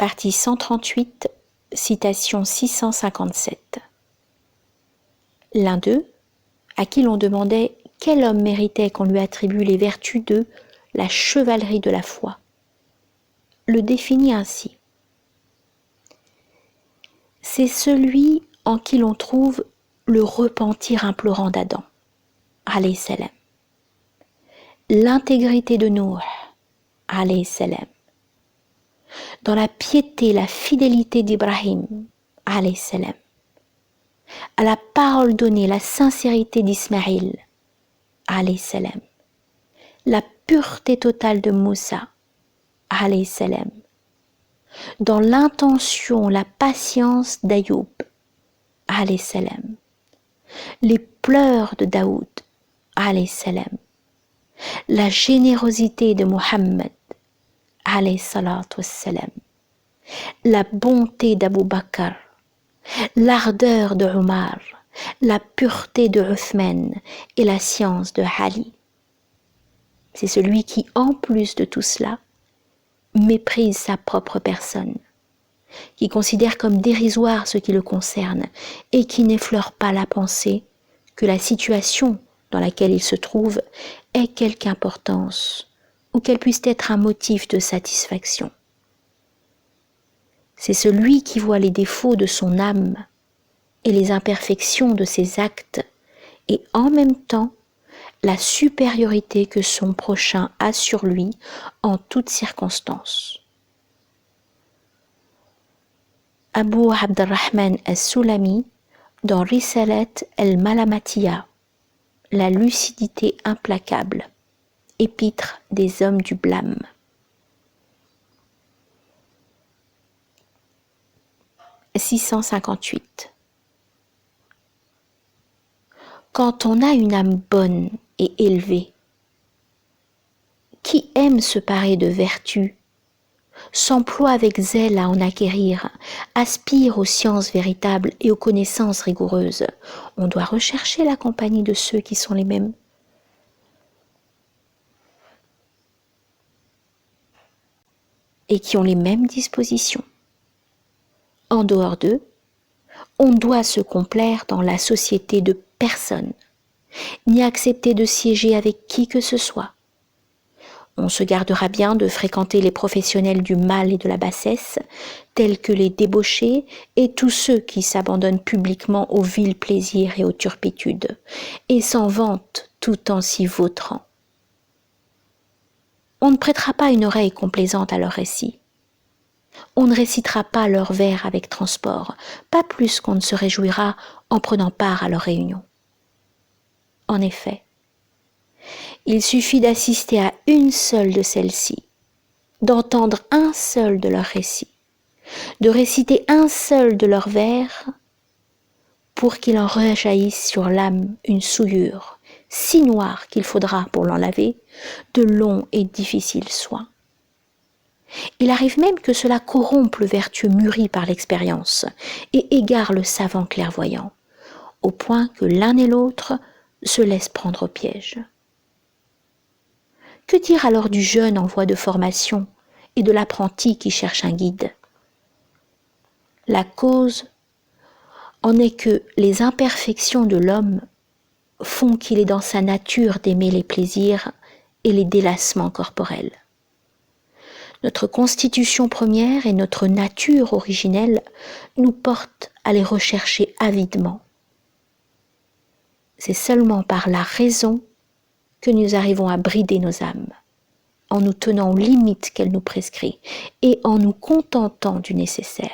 Partie 138, citation 657. L'un d'eux, à qui l'on demandait quel homme méritait qu'on lui attribue les vertus de la chevalerie de la foi, le définit ainsi. C'est celui en qui l'on trouve le repentir implorant d'Adam, alayhi salam, l'intégrité de Nuh, alayhi salam, dans la piété, la fidélité d'Ibrahim, alayhi salam, à la parole donnée, la sincérité d'Ismaïl, alayhi salam, la pureté totale de Moussa, alayhi salam, dans l'intention, la patience d'Ayoub, alayhi salam, les pleurs de Daoud, alayhi salam, la générosité de Muhammad, alayhi salatu wassalam, la bonté d'Abu Bakr, l'ardeur de Omar, la pureté de Uthman et la science de Ali. C'est celui qui, en plus de tout cela, méprise sa propre personne, qui considère comme dérisoire ce qui le concerne et qui n'effleure pas la pensée que la situation dans laquelle il se trouve ait quelque importance ou qu'elle puisse être un motif de satisfaction. C'est celui qui voit les défauts de son âme et les imperfections de ses actes et en même temps la supériorité que son prochain a sur lui en toutes circonstances. Abu Abdurrahman al-Sulami dans Risalat al-Malamatiya, la lucidité implacable, épître des hommes du blâme. « 658. Quand on a une âme bonne et élevée, qui aime se parer de vertus, s'emploie avec zèle à en acquérir, aspire aux sciences véritables et aux connaissances rigoureuses, on doit rechercher la compagnie de ceux qui sont les mêmes. Et qui ont les mêmes dispositions. En dehors d'eux, on doit se complaire dans la société de personne, ni accepter de siéger avec qui que ce soit. On se gardera bien de fréquenter les professionnels du mal et de la bassesse, tels que les débauchés et tous ceux qui s'abandonnent publiquement aux vils plaisirs et aux turpitudes, et s'en vantent tout en s'y vautrant. On ne prêtera pas une oreille complaisante à leurs récits. On ne récitera pas leurs vers avec transport, pas plus qu'on ne se réjouira en prenant part à leurs réunions. En effet, il suffit d'assister à une seule de celles-ci, d'entendre un seul de leurs récits, de réciter un seul de leurs vers, pour qu'il en rejaillisse sur l'âme une souillure si noire qu'il faudra, pour l'en laver, de longs et difficiles soins. Il arrive même que cela corrompe le vertueux mûri par l'expérience et égare le savant clairvoyant, au point que l'un et l'autre se laissent prendre au piège. Que dire alors du jeune en voie de formation et de l'apprenti qui cherche un guide? La cause en est que les imperfections de l'homme font qu'il est dans sa nature d'aimer les plaisirs et les délassements corporels. Notre constitution première et notre nature originelle nous portent à les rechercher avidement. C'est seulement par la raison que nous arrivons à brider nos âmes, en nous tenant aux limites qu'elle nous prescrit et en nous contentant du nécessaire.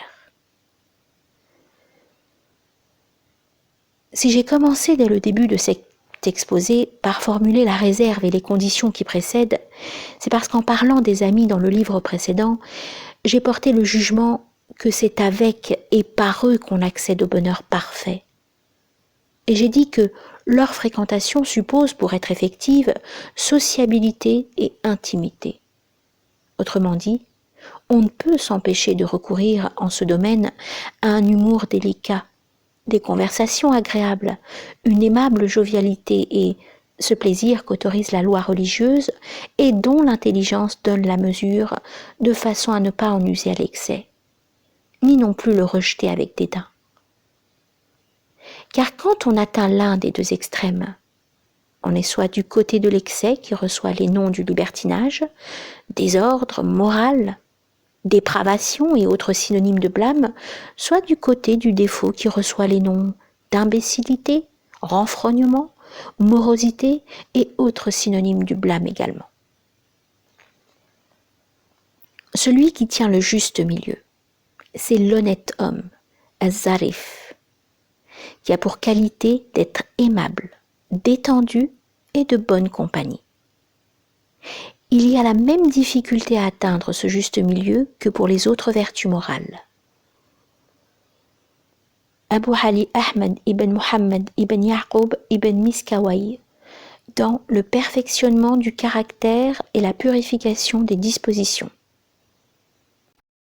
Si j'ai commencé dès le début de cet exposé par formuler la réserve et les conditions qui précèdent, c'est parce qu'en parlant des amis dans le livre précédent, j'ai porté le jugement que c'est avec et par eux qu'on accède au bonheur parfait. Et j'ai dit que leur fréquentation suppose, pour être effective, sociabilité et intimité. Autrement dit, on ne peut s'empêcher de recourir en ce domaine à un humour délicat, des conversations agréables, une aimable jovialité et ce plaisir qu'autorise la loi religieuse et dont l'intelligence donne la mesure de façon à ne pas en user à l'excès, ni non plus le rejeter avec dédain. Car quand on atteint l'un des deux extrêmes, on est soit du côté de l'excès qui reçoit les noms du libertinage, désordre moral, dépravation et autres synonymes de blâme, soit du côté du défaut qui reçoit les noms d'imbécilité, renfrognement, morosité et autres synonymes du blâme également. Celui qui tient le juste milieu, c'est l'honnête homme, az-zarif, qui a pour qualité d'être aimable, détendu et de bonne compagnie. Il y a la même difficulté à atteindre ce juste milieu que pour les autres vertus morales. Abu Ali Ahmed ibn Muhammad ibn Yaqub ibn Miskawayh, dans le perfectionnement du caractère et la purification des dispositions,